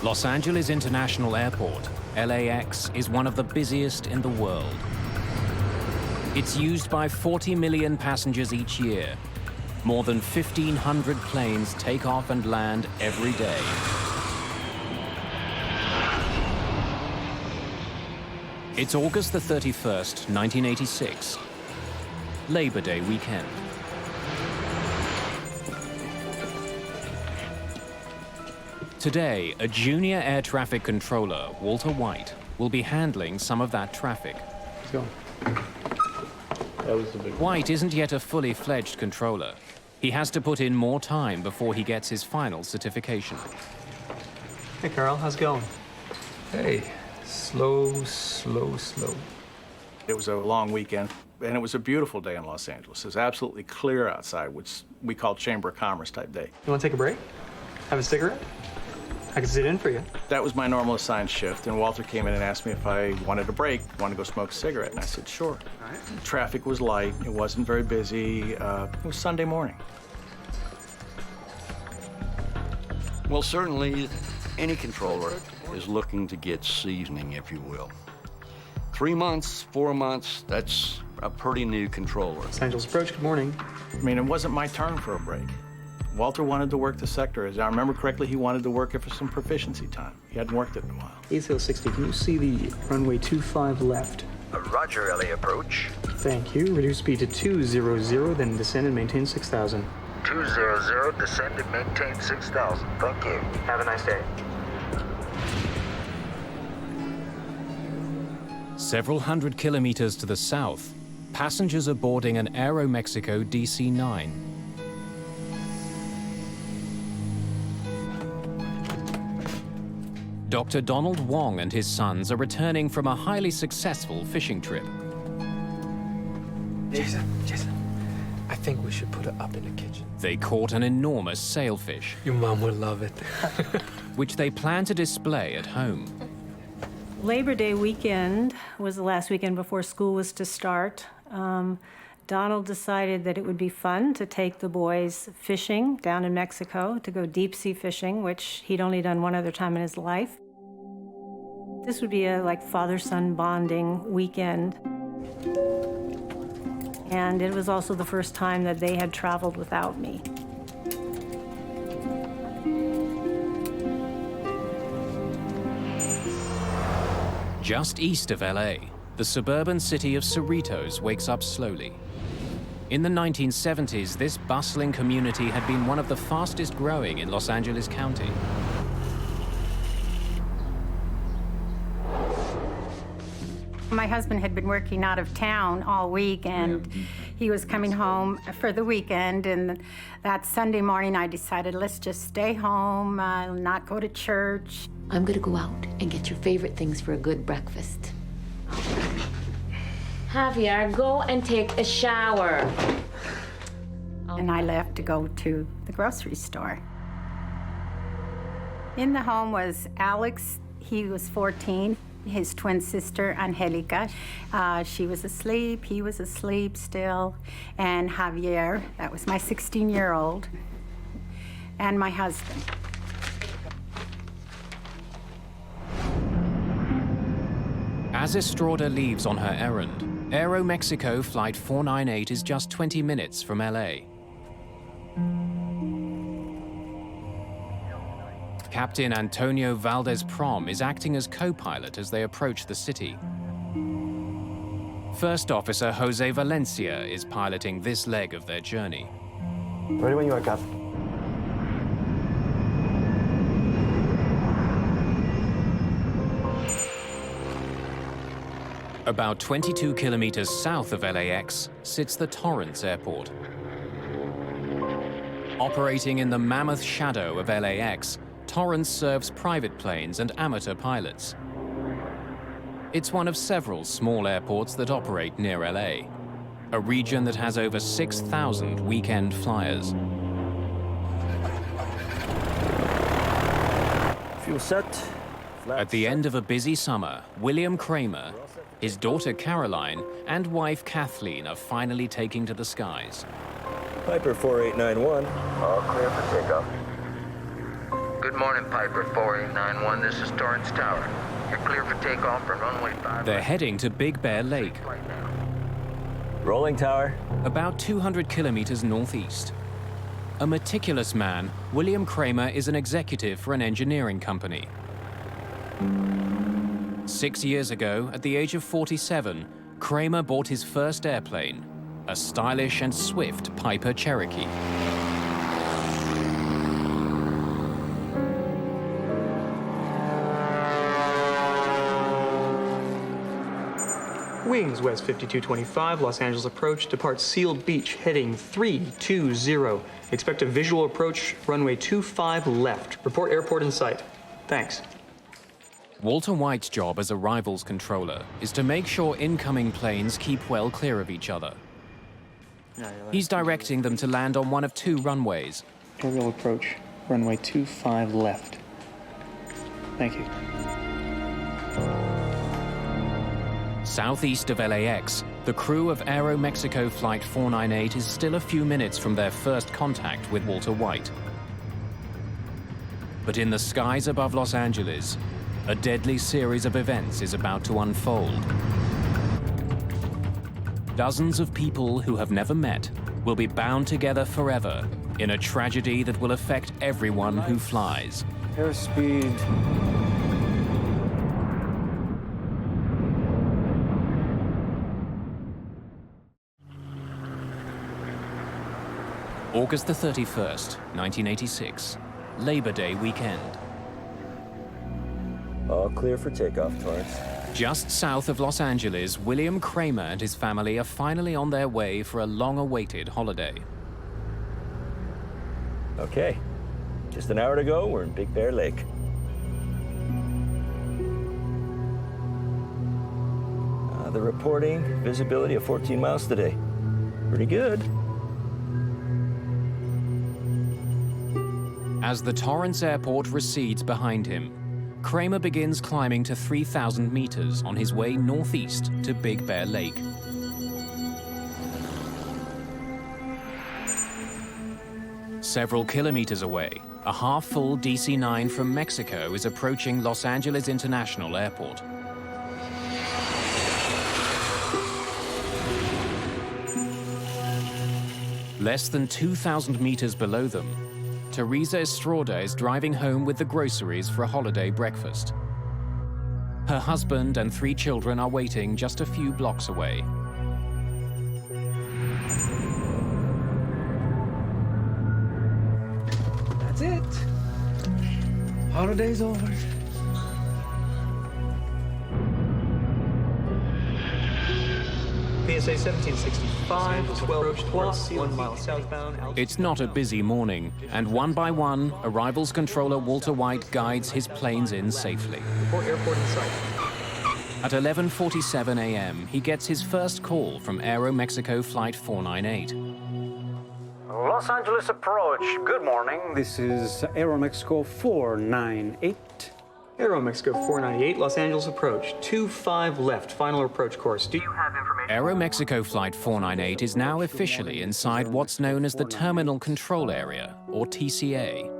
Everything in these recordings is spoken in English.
Los Angeles International Airport, LAX, is one of the busiest in the world. It's used by 40 million passengers each year. More than 1,500 planes take off and land every day. It's August the 31st, 1986, Labor Day weekend. Today, a junior air traffic controller, Walter White, will be handling some of that traffic. Let's go. That was the big one. White isn't yet a fully fledged controller. He has to put in more time before he gets his final certification. Hey, Carl, how's it going? Hey, slow, slow, slow. It was a long weekend, and it was a beautiful day in Los Angeles. It was absolutely clear outside, which we call Chamber of Commerce type day. You want to take a break? Have a cigarette? I can sit in for you. That was my normal assigned shift, and Walter came in and asked me if I wanted a break, wanted to go smoke a cigarette, and I said, sure. All right. Traffic was light, it wasn't very busy, it was Sunday morning. Well, certainly, any controller is looking to get seasoning, if you will. 3 months, 4 months, that's a pretty new controller. Los Angeles Approach, good morning. I mean, it wasn't my turn for a break. Walter wanted to work the sector. As I remember correctly, he wanted to work it for some proficiency time. He hadn't worked it in a while. ACL 60, can you see the runway 25 left? Roger, LA Approach. Thank you. Reduce speed to 200, then descend and maintain 6,000. 200, descend and maintain 6,000. Thank you. Have a nice day. Several hundred kilometers to the south, passengers are boarding an Aeromexico DC-9. Dr. Donald Wong and his sons are returning from a highly successful fishing trip. Jason, I think we should put it up in the kitchen. They caught an enormous sailfish, Your mom would love it. which they plan to display at home. Labor Day weekend was the last weekend before school was to start. Donald decided that it would be fun to take the boys fishing down in Mexico, to go deep sea fishing, which he'd only done one other time in his life. This would be a father-son bonding weekend. And it was also the first time that they had traveled without me. Just east of LA, the suburban city of Cerritos wakes up slowly. In the 1970s, this bustling community had been one of the fastest growing in Los Angeles County. My husband had been working out of town all week, and he was coming home for the weekend. And that Sunday morning, I decided, let's just stay home, not go to church. I'm gonna go out and get your favorite things for a good breakfast. Javier, go and take a shower. And I left to go to the grocery store. In the home was Alex. He was 14. His twin sister, Angelica. She was asleep. He was asleep still. And Javier, that was my 16-year-old, and my husband. As Estrada leaves on her errand, Aeromexico Flight 498 is just 20 minutes from LA. Captain Antonio Valdez-Prom is acting as co-pilot as they approach the city. First Officer Jose Valencia is piloting this leg of their journey. Ready when you are, Cap. About 22 kilometers south of LAX sits the Torrance Airport. Operating in the mammoth shadow of LAX, Torrance serves private planes and amateur pilots. It's one of several small airports that operate near LA, a region that has over 6,000 weekend flyers. Fuel set. At the end of a busy summer, William Kramer, his daughter Caroline, and wife Kathleen are finally taking to the skies. Piper 4891. All clear for takeoff. Good morning, Piper 4891. This is Torrance Tower. You're clear for takeoff from runway 5. They're heading to Big Bear Lake, Rolling tower. about 200 kilometers northeast. A meticulous man, William Kramer is an executive for an engineering company. 6 years ago, at the age of 47, Kramer bought his first airplane, a stylish and swift Piper Cherokee. Wings west 5225, Los Angeles approach, depart Sealed Beach, heading 320. Expect a visual approach, runway 25 left. Report airport in sight. Thanks. Walter White's job as arrivals controller is to make sure incoming planes keep well clear of each other. He's directing them to land on one of two runways. Aerial approach, runway 25 left. Thank you. Southeast of LAX, the crew of Aeromexico Flight 498 is still a few minutes from their first contact with Walter White. But in the skies above Los Angeles, a deadly series of events is about to unfold. Dozens of people who have never met will be bound together forever in a tragedy that will affect everyone who flies. Airspeed. August the 31st, 1986, Labor Day weekend. All clear for takeoff, Torrance. Just south of Los Angeles, William Kramer and his family are finally on their way for a long-awaited holiday. Okay. Just an hour to go, we're in Big Bear Lake. The reporting, visibility of 14 miles today. Pretty good. As the Torrance Airport recedes behind him, Kramer begins climbing to 3,000 meters on his way northeast to Big Bear Lake. Several kilometers away, a half-full DC-9 from Mexico is approaching Los Angeles International Airport. Less than 2,000 meters below them, Teresa Estrada is driving home with the groceries for a holiday breakfast. Her husband and 3 children are waiting just a few blocks away. That's it. Holiday's over. PSA 1765, 12 plus, 1 mile southbound. It's not a busy morning, and one by one, arrivals controller Walter White guides his planes in safely. Report airport in sight. At 11:47 a.m., he gets his first call from Aeromexico Flight 498. Los Angeles approach. Good morning. This is Aeromexico 498. Aeromexico 498, Los Angeles approach, 25 left, final approach course. Do you have information? Aeromexico Flight 498 is now officially inside what's known as the Terminal Control Area, or TCA.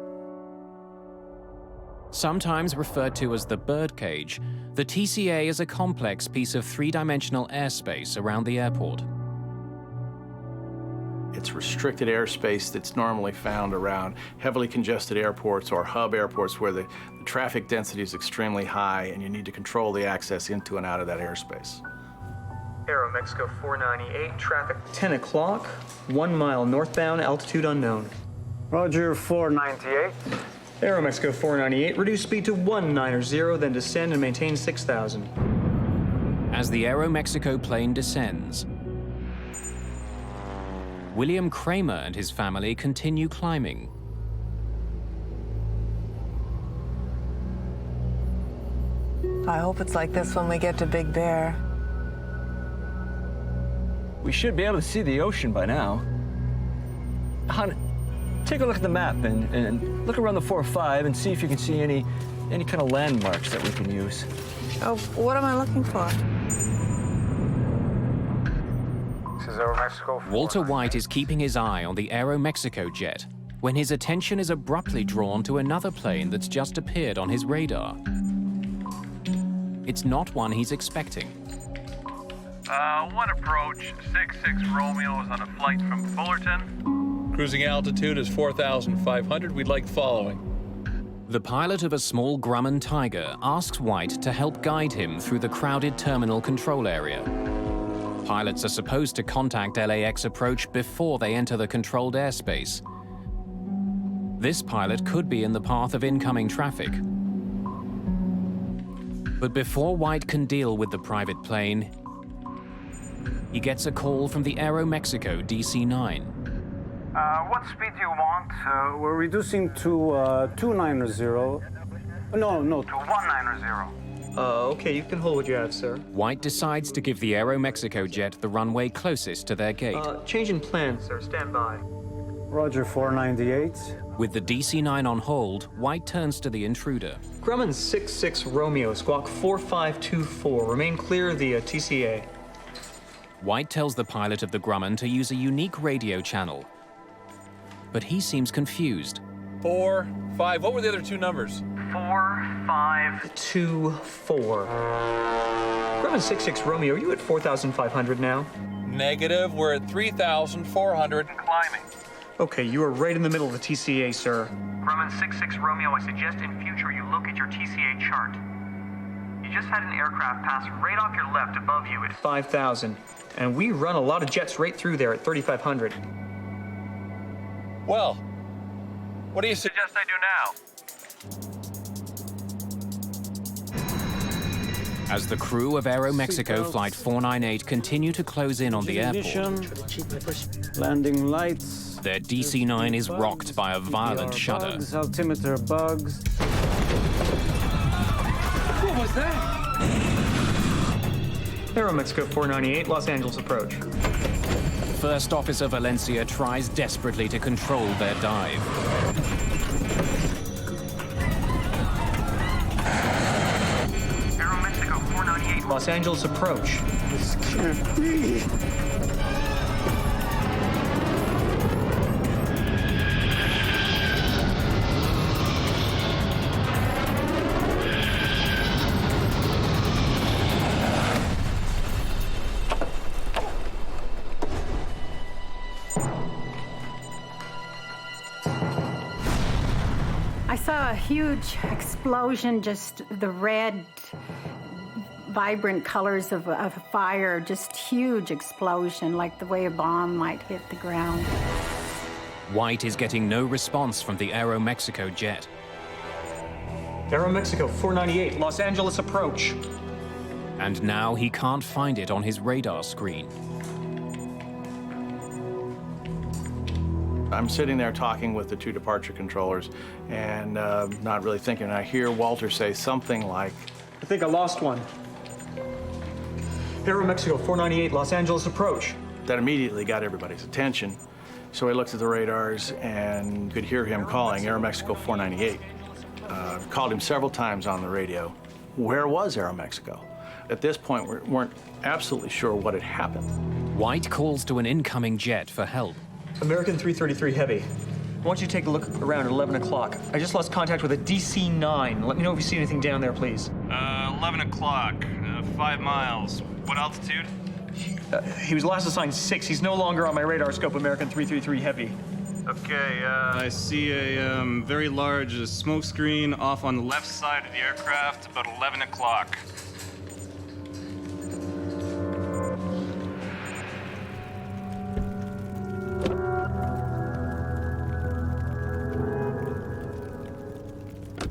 Sometimes referred to as the birdcage, the TCA is a complex piece of three-dimensional airspace around the airport. It's restricted airspace that's normally found around heavily congested airports or hub airports where the traffic density is extremely high and you need to control the access into and out of that airspace. Aeromexico 498, traffic 10 o'clock, 1 mile northbound, altitude unknown. Roger 498. Aeromexico 498, reduce speed to 190, then descend and maintain 6,000. As the Aeromexico plane descends, William Kramer and his family continue climbing. I hope it's like this when we get to Big Bear. We should be able to see the ocean by now. Hon, take a look at the map and look around the 4-5 and see if you can see any kind of landmarks that we can use. Oh, what am I looking for? This is Aeromexico. Walter White is keeping his eye on the Aeromexico jet when his attention is abruptly drawn to another plane that's just appeared on his radar. It's not one he's expecting. One approach, 66 Romeo is on a flight from Fullerton. Cruising altitude is 4,500. We'd like following. The pilot of a small Grumman Tiger asks White to help guide him through the crowded terminal control area. Pilots are supposed to contact LAX approach before they enter the controlled airspace. This pilot could be in the path of incoming traffic. But before White can deal with the private plane, he gets a call from the Aeromexico DC-9. What speed do you want? We're reducing to 290. No. To 190. Okay, you can hold what you have, sir. White decides to give the Aeromexico jet the runway closest to their gate. Change in plan, sir. Stand by. Roger, 498. With the DC-9 on hold, White turns to the intruder. Grumman 66 Romeo, squawk 4524. Remain clear of the TCA. White tells the pilot of the Grumman to use a unique radio channel. But he seems confused. 4, 5, what were the other two numbers? 4524. Grumman 66 Romeo, are you at 4,500 now? Negative, we're at 3,400 and climbing. Okay, you are right in the middle of the TCA, sir. Grumman 66 Romeo, I suggest in future you look at your TCA chart. You just had an aircraft pass right off your left above you at 5,000. And we run a lot of jets right through there at 3,500. Well, what do you suggest I do now? As the crew of Aeromexico Flight 498 continue to close in on the airport, Landing lights. their DC-9 is rocked by a violent shudder. Bugs, altimeter bugs. What was that? Aeromexico 498, Los Angeles approach. First Officer Valencia tries desperately to control their dive. Aeromexico 498. Los Angeles approach. This can't be. I saw a huge explosion, just the red, vibrant colors of a fire, just huge explosion, like the way a bomb might hit the ground. White is getting no response from the Aeromexico jet. Aeromexico 498, Los Angeles approach. And now he can't find it on his radar screen. I'm sitting there talking with the two departure controllers and not really thinking. I hear Walter say something like, I think I lost one. Aeromexico 498, Los Angeles approach. That immediately got everybody's attention. So I looked at the radars and could hear him calling Aeromexico 498. Called him several times on the radio. Where was Aeromexico? At this point, we weren't absolutely sure what had happened. White calls to an incoming jet for help. American 333 Heavy. I want you to take a look around at 11 o'clock. I just lost contact with a DC-9. Let me know if you see anything down there, please. 11 o'clock, 5 miles. What altitude? He was last assigned 6. He's no longer on my radar scope, American 333 Heavy. Okay, I see a very large smoke screen off on the left side of the aircraft, about 11 o'clock.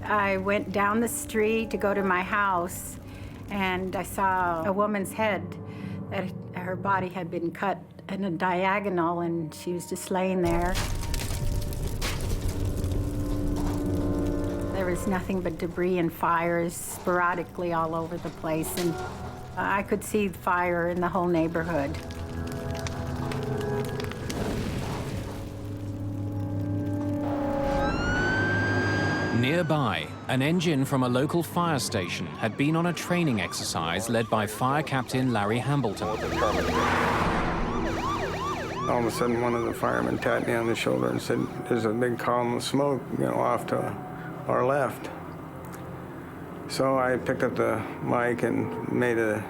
I went down the street to go to my house, and I saw a woman's head, that her body had been cut in a diagonal, and she was just laying there. There was nothing but debris and fires sporadically all over the place, and I could see the fire in the whole neighborhood. Nearby, an engine from a local fire station had been on a training exercise led by Fire Captain Larry Hambleton. All of a sudden, one of the firemen tapped me on the shoulder and said, "There's a big column of smoke, off to our left." So I picked up the mic and made a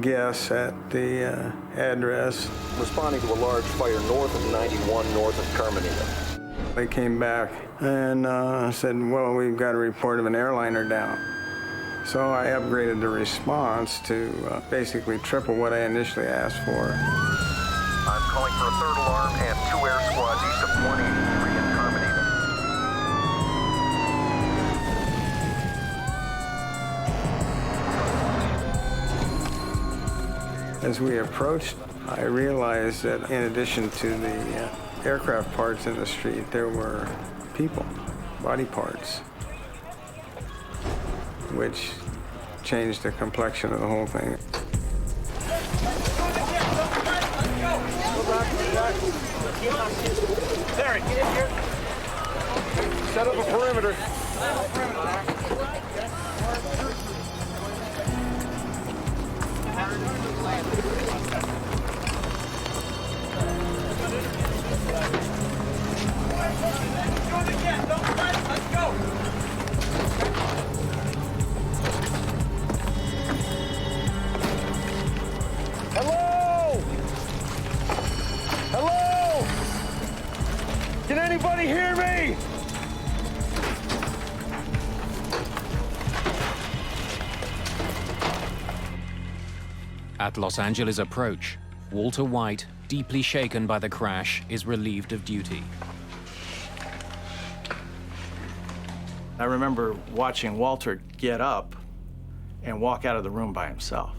guess at the address. Responding to a large fire north of 91, north of Carmenita. They came back and said, "Well, we've got a report of an airliner down." So I upgraded the response to basically triple what I initially asked for. I'm calling for a third alarm and 2 air squads east of 183 in Carmenita. As we approached, I realized that in addition to the aircraft parts in the street, there were people, body parts, which changed the complexion of the whole thing. Larry, get in here. Set up a perimeter. Hello? Hello? Can anybody hear me? At Los Angeles approach, Walter White, deeply shaken by the crash, is relieved of duty. I remember watching Walter get up and walk out of the room by himself.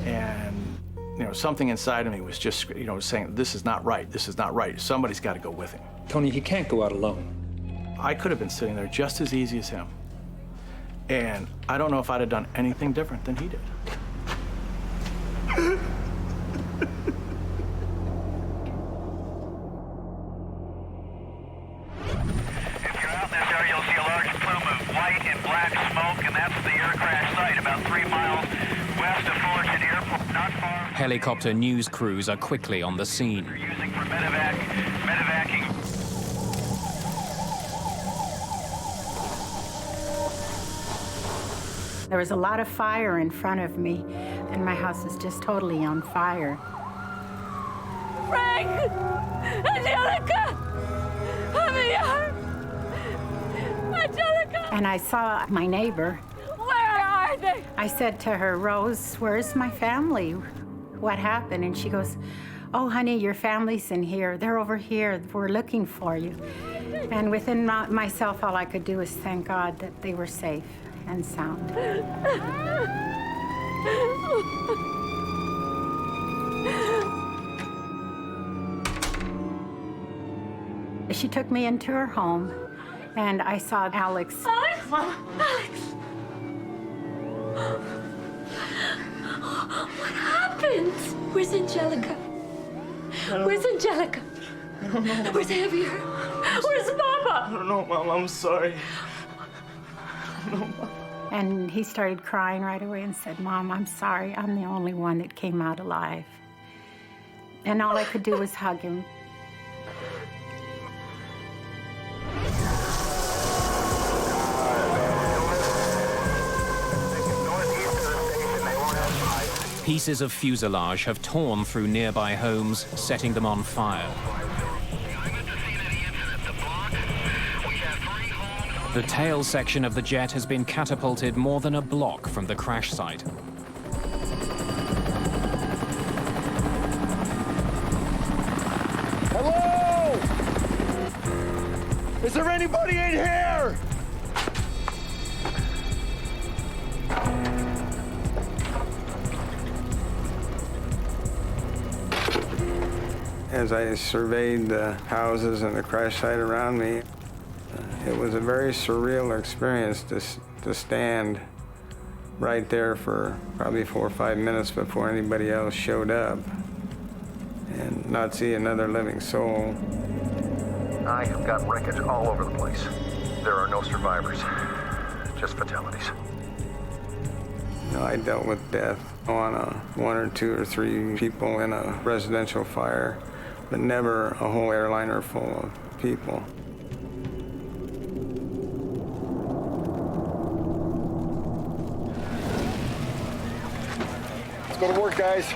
And, something inside of me was just, saying, this is not right, this is not right. Somebody's got to go with him. Tony, he can't go out alone. I could have been sitting there just as easy as him. And I don't know if I'd have done anything different than he did. If you're out in this area, you'll see a large plume of white and black smoke, and that's the air crash site about 3 miles west of Fullerton Airport, not far. Helicopter news crews are quickly on the scene. They're using for medevacing. There was a lot of fire in front of me, and my house is just totally on fire. Frank! Angelica! Javier! Angelica! And I saw my neighbor. Where are they? I said to her, "Rose, where's my family? What happened?" And she goes, "Oh, honey, your family's in here. They're over here. We're looking for you." And within myself, all I could do was thank God that they were safe and sound. She took me into her home, and I saw Alex. Alex! Alex! What happened? Where's Angelica? Where's Angelica? I don't know. Where's Javier? Where's Papa? I don't know, Mom. I'm sorry. I don't know, Mom. And he started crying right away and said, "Mom, I'm sorry. I'm the only one that came out alive." And all I could do was hug him. Pieces of fuselage have torn through nearby homes, setting them on fire. The tail section of the jet has been catapulted more than a block from the crash site. Hello? Is there anybody in here? As I surveyed the houses and the crash site around me, it was a very surreal experience to stand right there for probably 4 or 5 minutes before anybody else showed up and not see another living soul. I have got wreckage all over the place. There are no survivors. just fatalities. You know, I dealt with death on one or two or three people in a residential fire, but never a whole airliner full of people. Let's go to work, guys.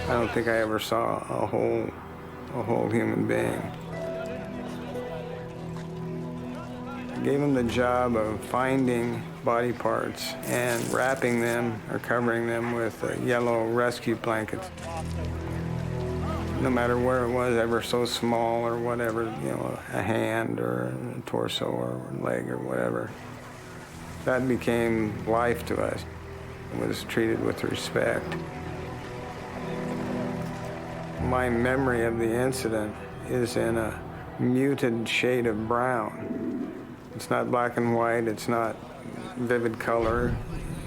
I don't think I ever saw a whole human being. I gave him the job of finding body parts and wrapping them or covering them with yellow rescue blankets. No matter where it was, ever so small or whatever, you know, a hand or a torso or a leg or whatever. That became life to us. It was treated with respect. My memory of the incident is in a muted shade of brown. It's not black and white, it's not vivid color.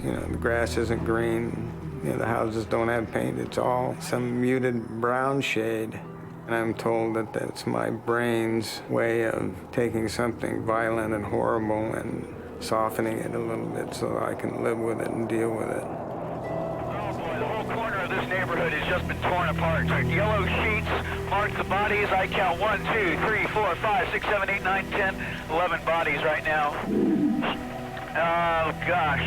You know, the grass isn't green, you know, the houses don't have paint. It's all some muted brown shade. And I'm told that that's my brain's way of taking something violent and horrible and softening it a little bit so I can live with it and deal with it. This neighborhood has just been torn apart. Yellow sheets mark the bodies. I count 1, 2, 3, 4, 5, 6, 7, 8, 9, 10, 11 bodies right now. Oh, gosh.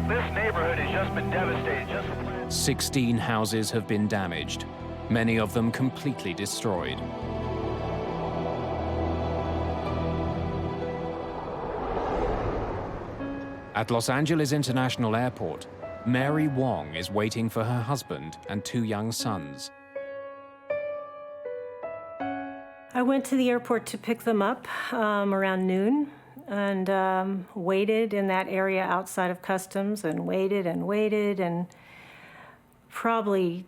This neighborhood has just been devastated. 16 houses have been damaged, many of them completely destroyed. At Los Angeles International Airport, Mary Wong is waiting for her husband and 2 young sons. I went to the airport to pick them up around noon and waited in that area outside of customs and waited and probably,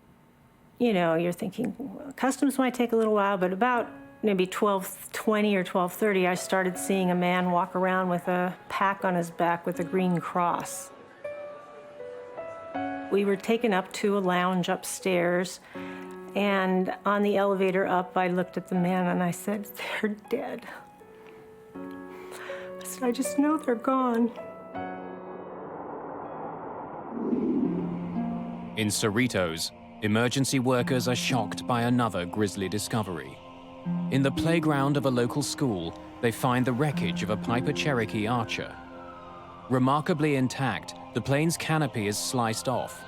you know, you're thinking customs might take a little while, but about maybe 12:20 or 12:30, I started seeing a man walk around with a pack on his back with a green cross. We were taken up to a lounge upstairs, and on the elevator up, I looked at the man and I said, "They're dead." I said, "I just know they're gone." In Cerritos, emergency workers are shocked by another grisly discovery. In the playground of a local school, they find the wreckage of a Piper Cherokee Archer. Remarkably intact, the plane's canopy is sliced off.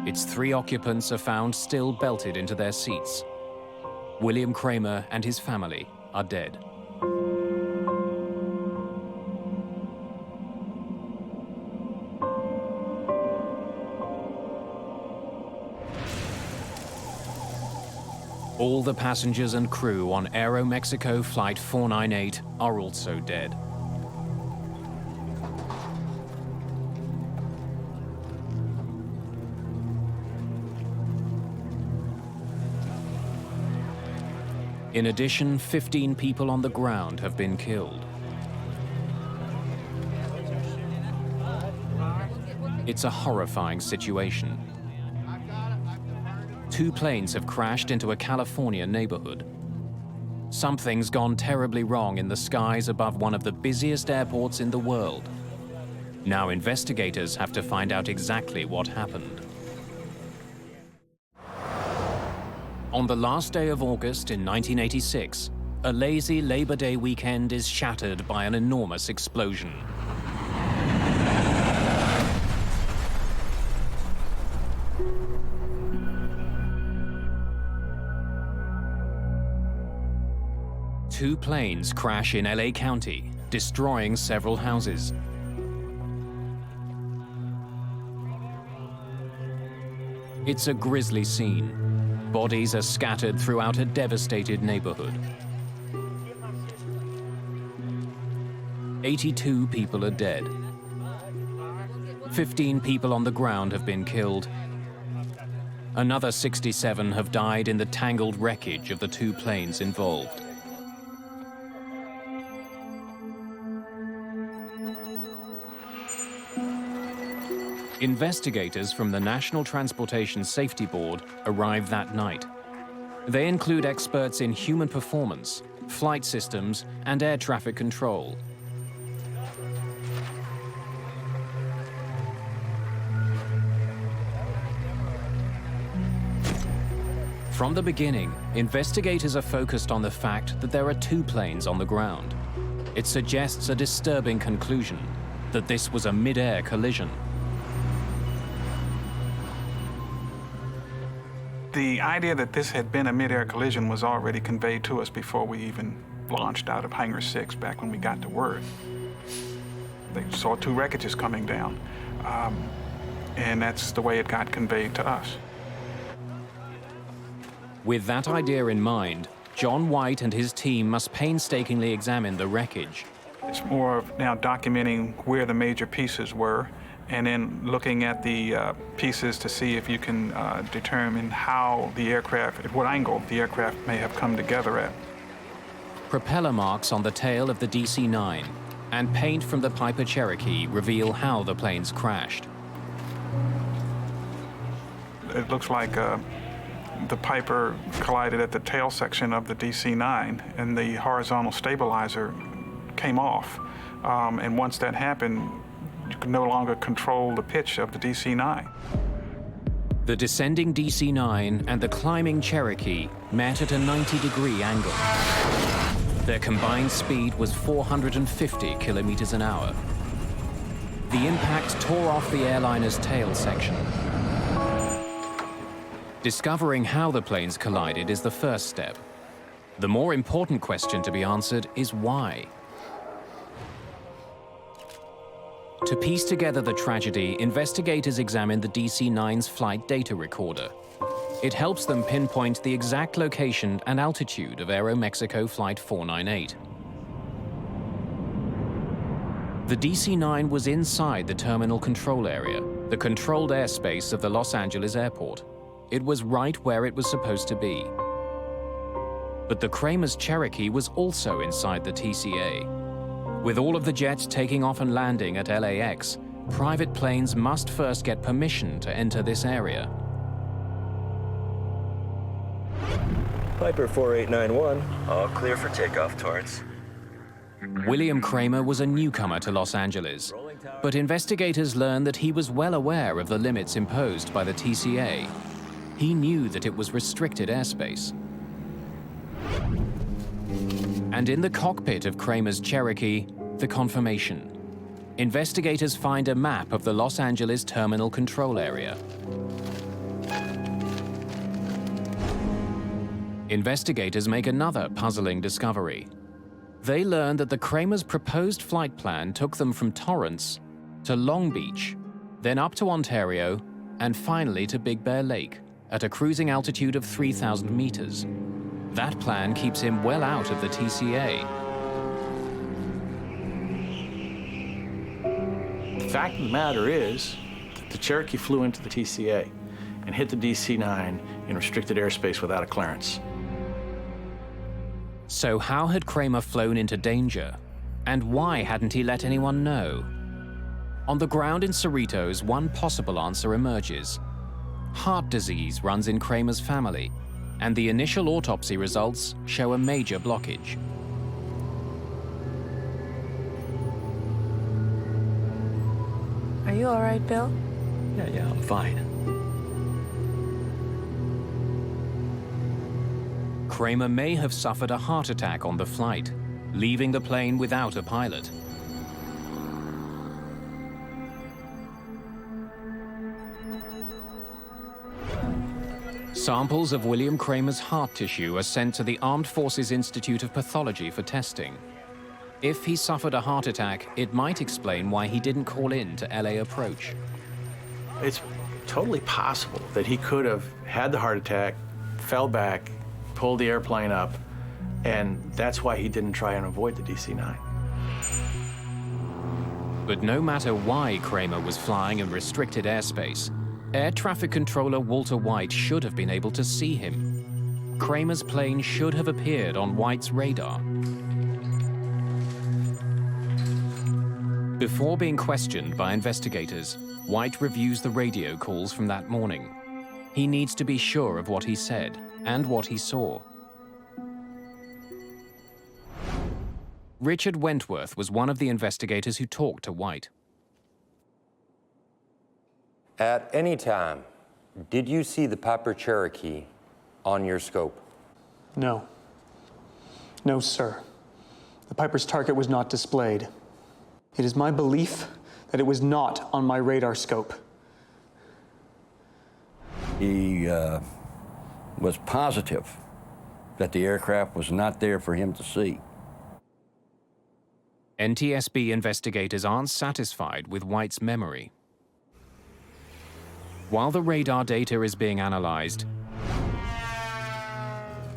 Its 3 occupants are found still belted into their seats. William Kramer and his family are dead. All the passengers and crew on Aeromexico Flight 498 are also dead. In addition, 15 people on the ground have been killed. It's a horrifying situation. 2 planes have crashed into a California neighborhood. Something's gone terribly wrong in the skies above one of the busiest airports in the world. Now investigators have to find out exactly what happened. On the last day of August in 1986, a lazy Labor Day weekend is shattered by an enormous explosion. Two planes crash in LA County, destroying several houses. It's a grisly scene. Bodies are scattered throughout a devastated neighborhood. 82 people are dead. 15 people on the ground have been killed. Another 67 have died in the tangled wreckage of the 2 planes involved. Investigators from the National Transportation Safety Board arrive that night. They include experts in human performance, flight systems, and air traffic control. From the beginning, investigators are focused on the fact that there are two planes on the ground. It suggests a disturbing conclusion, that this was a mid-air collision. The idea that this had been a mid-air collision was already conveyed to us before we even launched out of Hangar 6 back when we got to Word. They saw two wreckages coming down, and that's the way it got conveyed to us. With that idea in mind, John White and his team must painstakingly examine the wreckage. It's more of now documenting where the major pieces were, and then looking at the pieces to see if you can determine how the aircraft, at what angle the aircraft may have come together at. Propeller marks on the tail of the DC-9 and paint from the Piper Cherokee reveal how the planes crashed. It looks like the Piper collided at the tail section of the DC-9, and the horizontal stabilizer came off. And once that happened, you could no longer control the pitch of the DC-9. The descending DC-9 and the climbing Cherokee met at a 90-degree angle. Their combined speed was 450 kilometers an hour. The impact tore off the airliner's tail section. Discovering how the planes collided is the first step. The more important question to be answered is why. To piece together the tragedy, investigators examine the DC-9's flight data recorder. It helps them pinpoint the exact location and altitude of Aeromexico Flight 498. The DC-9 was inside the terminal control area, the controlled airspace of the Los Angeles airport. It was right where it was supposed to be. But the Kramer's Cherokee was also inside the TCA. With all of the jets taking off and landing at LAX, private planes must first get permission to enter this area. Piper 4891, all clear for takeoff, Torrance. William Kramer was a newcomer to Los Angeles, but investigators learned that he was well aware of the limits imposed by the TCA. He knew that it was restricted airspace. And in the cockpit of Kramer's Cherokee, the confirmation. Investigators find a map of the Los Angeles terminal control area. Investigators make another puzzling discovery. They learn that the Kramer's proposed flight plan took them from Torrance to Long Beach, then up to Ontario, and finally to Big Bear Lake, at a cruising altitude of 3,000 meters. That plan keeps him well out of the TCA. The fact of the matter is that the Cherokee flew into the TCA and hit the DC-9 in restricted airspace without a clearance. So how had Kramer flown into danger? And why hadn't he let anyone know? On the ground in Cerritos, one possible answer emerges. Heart disease runs in Kramer's family, and the initial autopsy results show a major blockage. Are you all right, Bill? Yeah, I'm fine. Kramer may have suffered a heart attack on the flight, leaving the plane without a pilot. Samples of William Kramer's heart tissue are sent to the Armed Forces Institute of Pathology for testing. If he suffered a heart attack, it might explain why he didn't call in to LA approach. It's totally possible that he could have had the heart attack, fell back, pulled the airplane up, and that's why he didn't try and avoid the DC-9. But no matter why Kramer was flying in restricted airspace, Air Traffic Controller Walter White should have been able to see him. Kramer's plane should have appeared on White's radar. Before being questioned by investigators, White reviews the radio calls from that morning. He needs to be sure of what he said and what he saw. Richard Wentworth was one of the investigators who talked to White. At any time, did you see the Piper Cherokee on your scope? No. No, sir. The Piper's target was not displayed. It is my belief that it was not on my radar scope. He was positive that the aircraft was not there for him to see. NTSB investigators aren't satisfied with White's memory. While the radar data is being analyzed,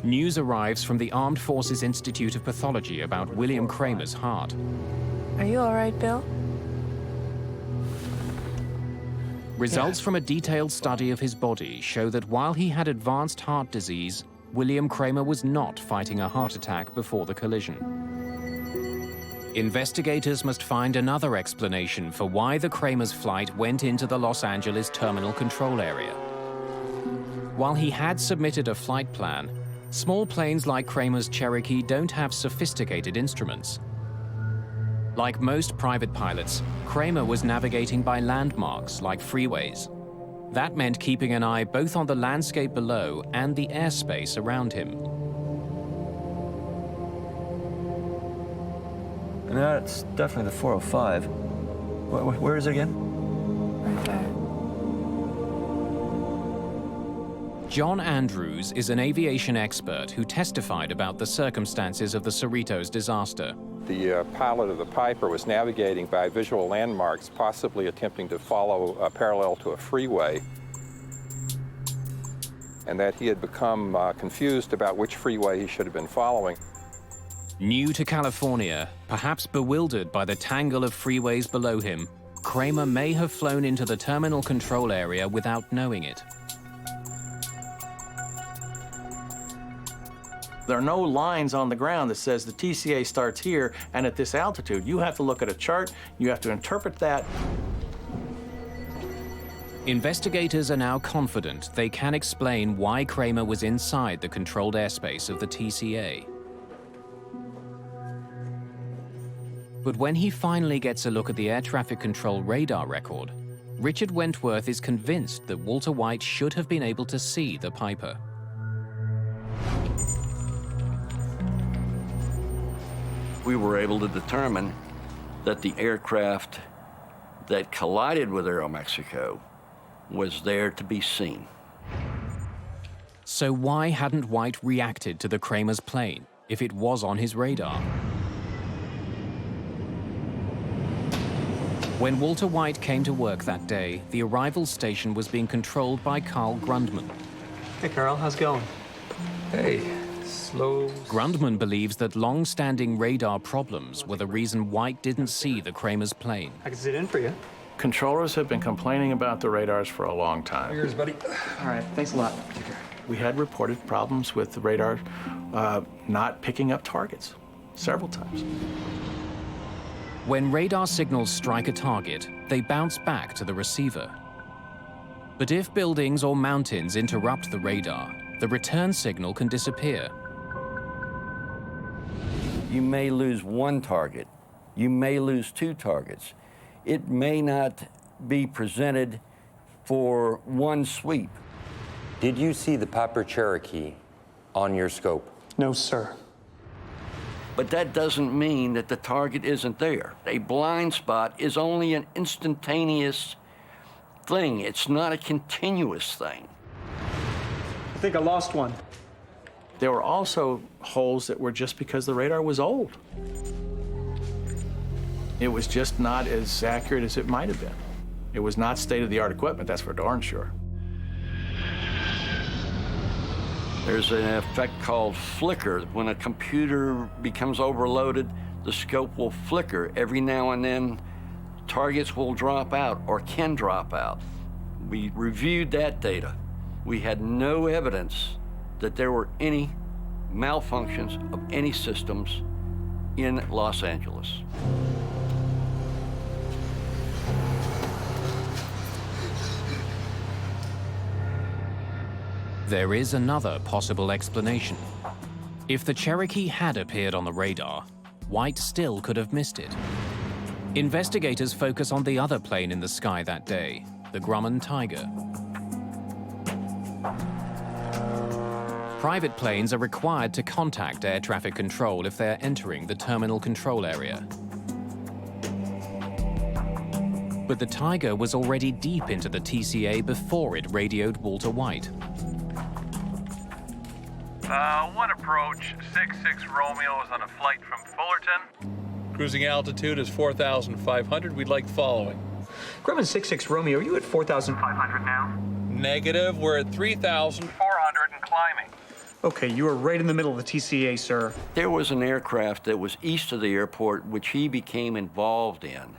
news arrives from the Armed Forces Institute of Pathology about William Kramer's heart. Are you all right, Bill? Results from a detailed study of his body show that while he had advanced heart disease, William Kramer was not fighting a heart attack before the collision. Investigators must find another explanation for why the Kramer's flight went into the Los Angeles terminal control area. While he had submitted a flight plan, small planes like Kramer's Cherokee don't have sophisticated instruments. Like most private pilots, Kramer was navigating by landmarks like freeways. That meant keeping an eye both on the landscape below and the airspace around him. No, it's definitely the 405. Where is it again? Right there. John Andrews is an aviation expert who testified about the circumstances of the Cerritos disaster. The pilot of the Piper was navigating by visual landmarks, possibly attempting to follow parallel to a freeway, and that he had become confused about which freeway he should have been following. New to California, perhaps bewildered by the tangle of freeways below him, Kramer may have flown into the terminal control area without knowing it. There are no lines on the ground that says the TCA starts here and at this altitude. You have to look at a chart, you have to interpret that. Investigators are now confident they can explain why Kramer was inside the controlled airspace of the TCA. But when he finally gets a look at the air traffic control radar record, Richard Wentworth is convinced that Walter White should have been able to see the Piper. We were able to determine that the aircraft that collided with Aeromexico was there to be seen. So why hadn't White reacted to the Kramer's plane if it was on his radar? When Walter White came to work that day, the arrival station was being controlled by Carl Grundman. Hey, Carl, how's it going? Hey, slow. Grundman believes that long-standing radar problems were the reason White didn't see the Kramer's plane. I can sit in for you. Controllers have been complaining about the radars for a long time. Yours, buddy. All right, thanks a lot. We had reported problems with the radar not picking up targets several times. When radar signals strike a target, they bounce back to the receiver. But if buildings or mountains interrupt the radar, the return signal can disappear. You may lose one target. You may lose two targets. It may not be presented for one sweep. Did you see the Piper Cherokee on your scope? No, sir. But that doesn't mean that the target isn't there. A blind spot is only an instantaneous thing. It's not a continuous thing. I think I lost one. There were also holes that were just because the radar was old. It was just not as accurate as it might have been. It was not state-of-the-art equipment, that's for darn sure. There's an effect called flicker. When a computer becomes overloaded, the scope will flicker. Every now and then, targets will drop out or can drop out. We reviewed that data. We had no evidence that there were any malfunctions of any systems in Los Angeles. There is another possible explanation. If the Cherokee had appeared on the radar, White still could have missed it. Investigators focus on the other plane in the sky that day, the Grumman Tiger. Private planes are required to contact air traffic control if they are entering the terminal control area. But the Tiger was already deep into the TCA before it radioed Walter White. One approach, 66 Romeo is on a flight from Fullerton. Cruising altitude is 4,500. We'd like following. Grumman 66 Romeo, are you at 4,500 now? Negative. We're at 3,400 and climbing. Okay, you are right in the middle of the TCA, sir. There was an aircraft that was east of the airport which he became involved in.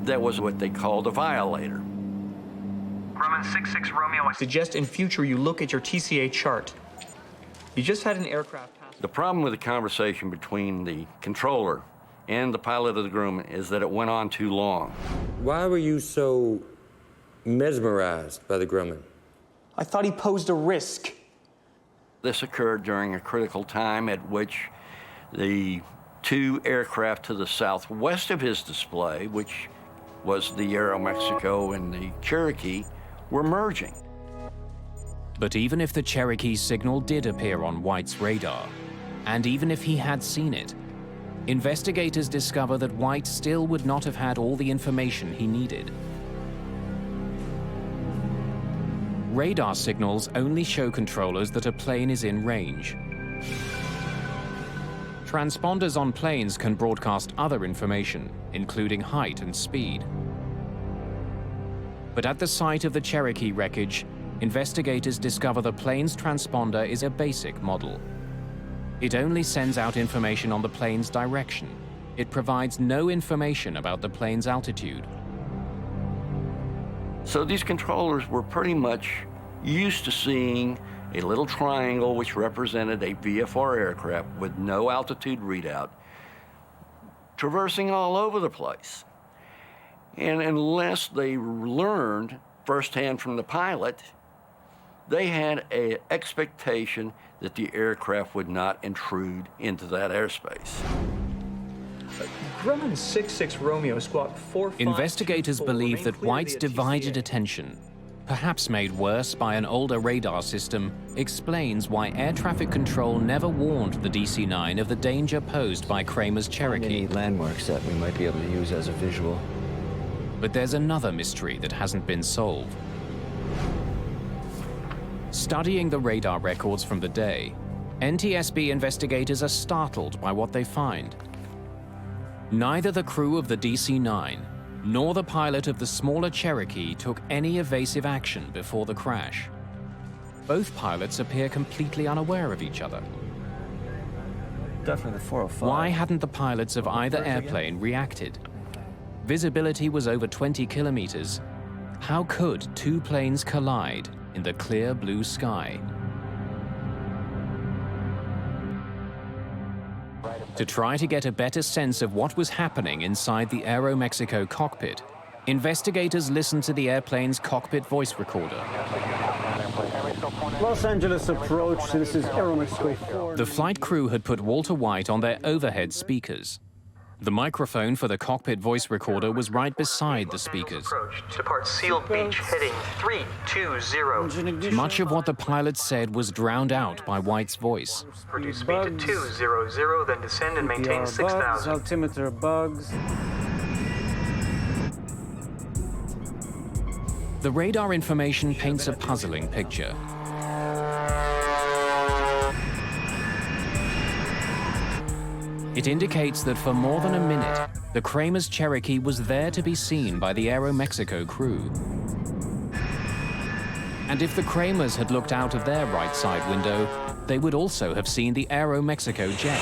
That was what they called a violator. Grumman 66 Romeo, I suggest in future you look at your TCA chart. You just had an aircraft pass. The problem with the conversation between the controller and the pilot of the Grumman is that it went on too long. Why were you so mesmerized by the Grumman? I thought he posed a risk. This occurred during a critical time at which the two aircraft to the southwest of his display, which was the Aeromexico and the Cherokee, were merging. But even if the Cherokee signal did appear on White's radar, and even if he had seen it, investigators discover that White still would not have had all the information he needed. Radar signals only show controllers that a plane is in range. Transponders on planes can broadcast other information, including height and speed. But at the site of the Cherokee wreckage, investigators discover the plane's transponder is a basic model. It only sends out information on the plane's direction. It provides no information about the plane's altitude. So these controllers were pretty much used to seeing a little triangle which represented a VFR aircraft with no altitude readout, traversing all over the place. And unless they learned firsthand from the pilot, they had an expectation that the aircraft would not intrude into that airspace. Grumman 66 Romeo, squawk 45. Investigators believe that White's divided attention, perhaps made worse by an older radar system, explains why air traffic control never warned the DC-9 of the danger posed by Kramer's Cherokee. Any landmarks that we might be able to use as a visual. But there's another mystery that hasn't been solved. Studying the radar records from the day, NTSB investigators are startled by what they find. Neither the crew of the DC-9 nor the pilot of the smaller Cherokee took any evasive action before the crash. Both pilots appear completely unaware of each other. Definitely the 405. Why hadn't the pilots of either airplane reacted? Visibility was over 20 kilometers. How could two planes collide in the clear blue sky? To try to get a better sense of what was happening inside the Aeromexico cockpit, investigators listened to the airplane's cockpit voice recorder. Los Angeles approach, this is Aeromexico 4. The flight crew had put Walter White on their overhead speakers. The microphone for the cockpit voice recorder was right beside the speakers. Depart Sealed Beach, heading 320. Much of what the pilot said was drowned out by White's voice. Reduce speed to 200, then descend and maintain 6,000. Altimeter bugs. The radar information paints a puzzling picture. It indicates that for more than a minute, the Kramer's Cherokee was there to be seen by the Aeromexico crew. And if the Kramers had looked out of their right side window, they would also have seen the Aeromexico jet.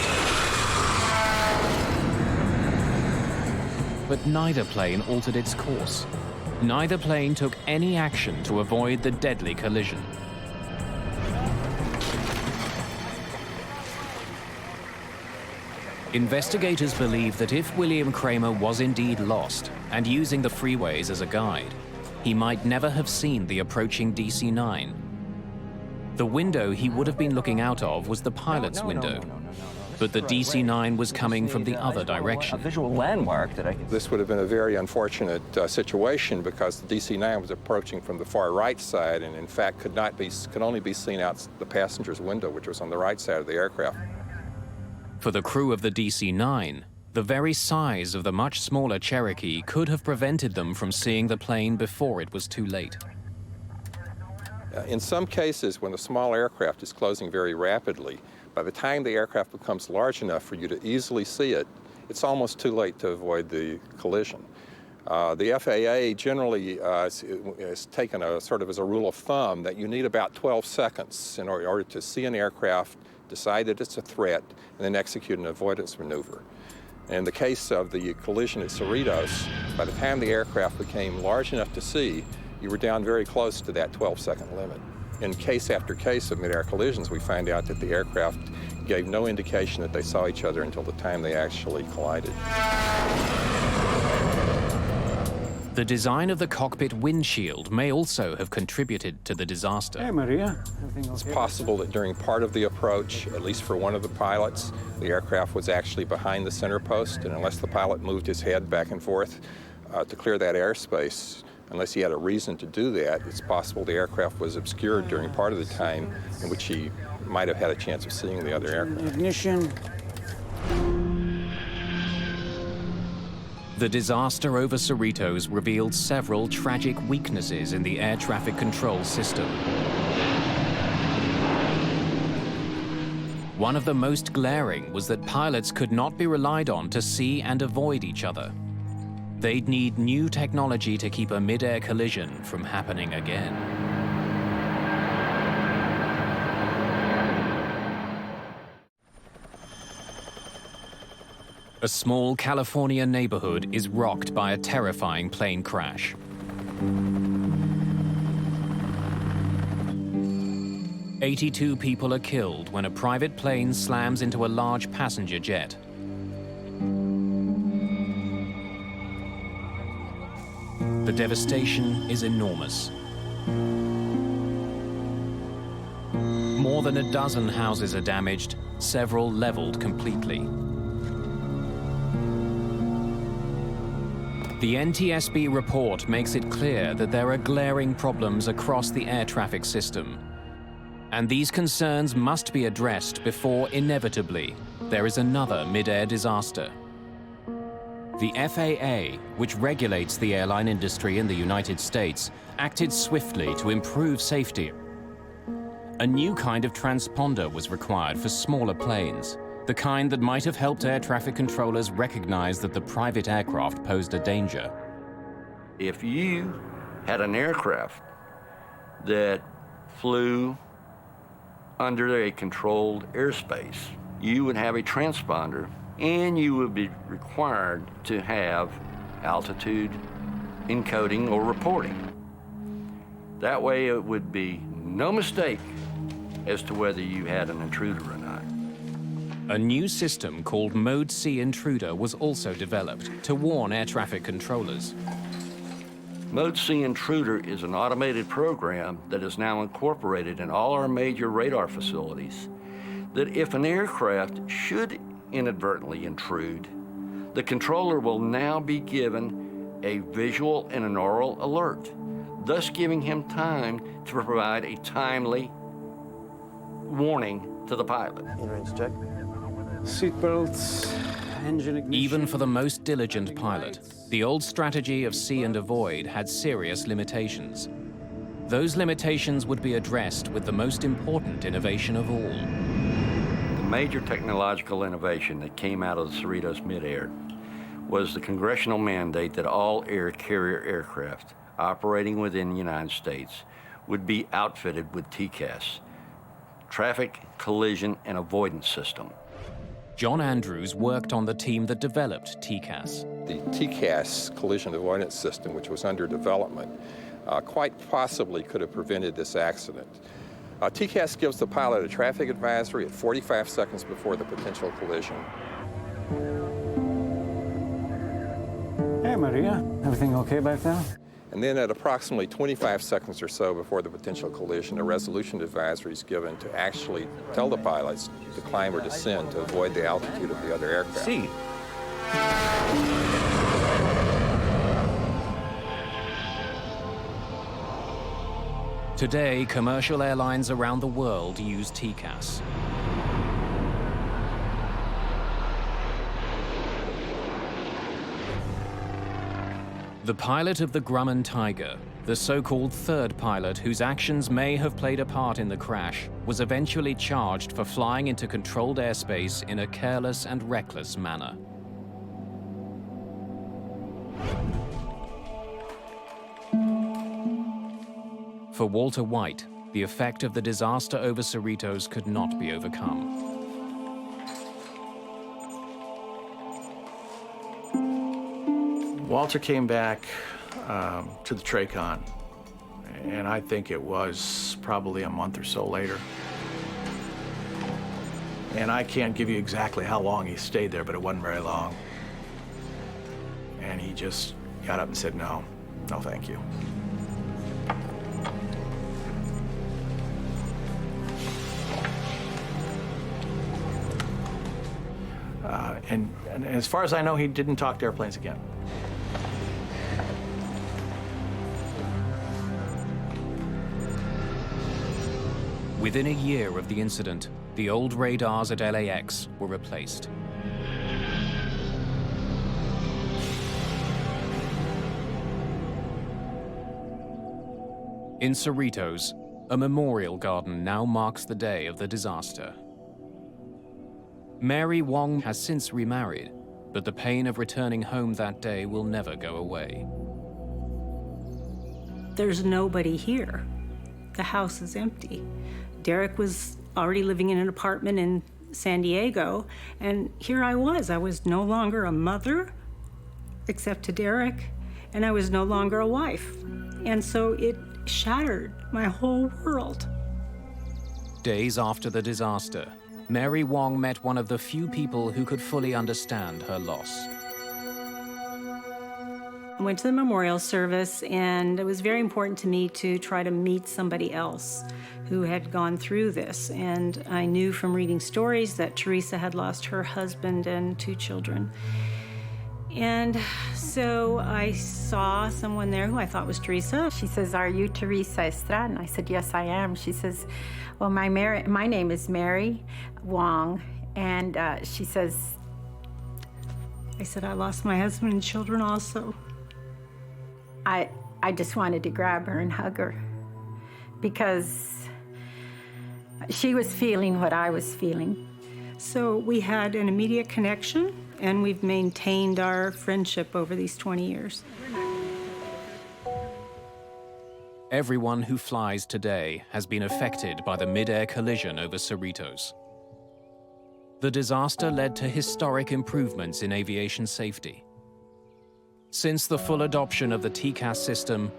But neither plane altered its course. Neither plane took any action to avoid the deadly collision. Investigators believe that if William Kramer was indeed lost and using the freeways as a guide, he might never have seen the approaching DC-9. The window he would have been looking out of was the pilot's window. But the DC-9 was coming from the other direction. A visual landmark that I can... This would have been a very unfortunate situation because the DC-9 was approaching from the far right side and in fact could only be seen out the passenger's window, which was on the right side of the aircraft. For the crew of the DC-9, the very size of the much smaller Cherokee could have prevented them from seeing the plane before it was too late. In some cases, when a small aircraft is closing very rapidly, by the time the aircraft becomes large enough for you to easily see it, it's almost too late to avoid the collision. The FAA generally has taken a sort of as a rule of thumb that you need about 12 seconds in order to see an aircraft, decide that it's a threat, and then execute an avoidance maneuver. In the case of the collision at Cerritos, by the time the aircraft became large enough to see, you were down very close to that 12-second limit. In case after case of mid-air collisions, we find out that the aircraft gave no indication that they saw each other until the time they actually collided. The design of the cockpit windshield may also have contributed to the disaster. Hey, Maria. It's possible that during part of the approach, at least for one of the pilots, the aircraft was actually behind the center post, and unless the pilot moved his head back and forth to clear that airspace, unless he had a reason to do that, it's possible the aircraft was obscured during part of the time in which he might have had a chance of seeing the other aircraft. Ignition. The disaster over Cerritos revealed several tragic weaknesses in the air traffic control system. One of the most glaring was that pilots could not be relied on to see and avoid each other. They'd need new technology to keep a mid-air collision from happening again. A small California neighborhood is rocked by a terrifying plane crash. "82 people are killed when a private plane slams into a large passenger jet. The devastation is enormous. More than a dozen houses are damaged, several leveled completely. The NTSB report makes it clear that there are glaring problems across the air traffic system, and these concerns must be addressed before, inevitably, there is another mid-air disaster. The FAA, which regulates the airline industry in the United States, acted swiftly to improve safety. A new kind of transponder was required for smaller planes, the kind that might have helped air traffic controllers recognize that the private aircraft posed a danger. If you had an aircraft that flew under a controlled airspace, you would have a transponder and you would be required to have altitude encoding or reporting. That way it would be no mistake as to whether you had an intruder or not. A new system called Mode C Intruder was also developed to warn air traffic controllers. Mode C Intruder is an automated program that is now incorporated in all our major radar facilities, that if an aircraft should inadvertently intrude, the controller will now be given a visual and an oral alert, thus giving him time to provide a timely warning to the pilot. Range check. Seatbelts, engine ignition. Even for the most diligent pilot, the old strategy of see and avoid had serious limitations. Those limitations would be addressed with the most important innovation of all. The major technological innovation that came out of the Cerritos midair was the congressional mandate that all air carrier aircraft operating within the United States would be outfitted with TCAS, Traffic Collision and Avoidance System. John Andrews worked on the team that developed TCAS. The TCAS collision avoidance system, which was under development, quite possibly could have prevented this accident. TCAS gives the pilot a traffic advisory at 45 seconds before the potential collision. Hey, Maria. Everything okay back there? And then at approximately 25 seconds or so before the potential collision, a resolution advisory is given to actually tell the pilots to climb or descend to avoid the altitude of the other aircraft. See. Today, commercial airlines around the world use TCAS. The pilot of the Grumman Tiger, the so-called third pilot whose actions may have played a part in the crash, was eventually charged for flying into controlled airspace in a careless and reckless manner. For Walter White, the effect of the disaster over Cerritos could not be overcome. Walter came back to the Tracon, and I think it was probably a month or so later. And I can't give you exactly how long he stayed there, but it wasn't very long. And he just got up and said, no, no thank you. And as far as I know, he didn't talk to airplanes again. Within a year of the incident, the old radars at LAX were replaced. In Cerritos, a memorial garden now marks the day of the disaster. Mary Wong has since remarried, but the pain of returning home that day will never go away. There's nobody here. The house is empty. Derek was already living in an apartment in San Diego, and here I was. I was no longer a mother, except to Derek, and I was no longer a wife. And so it shattered my whole world. Days after the disaster, Mary Wong met one of the few people who could fully understand her loss. I went to the memorial service, and it was very important to me to try to meet somebody else who had gone through this. And I knew from reading stories that Teresa had lost her husband and 2 children. And so I saw someone there who I thought was Teresa. She says, "Are you Teresa Estrada?" And I said, "Yes, I am." She says, "Well, my name is Mary Wong." And she says, I said, "I lost my husband and children also." I just wanted to grab her and hug her because she was feeling what I was feeling. So we had an immediate connection, and we've maintained our friendship over these 20 years. Everyone who flies today has been affected by the mid-air collision over Cerritos. The disaster led to historic improvements in aviation safety. Since the full adoption of the TCAS system,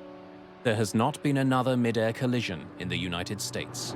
there has not been another mid-air collision in the United States.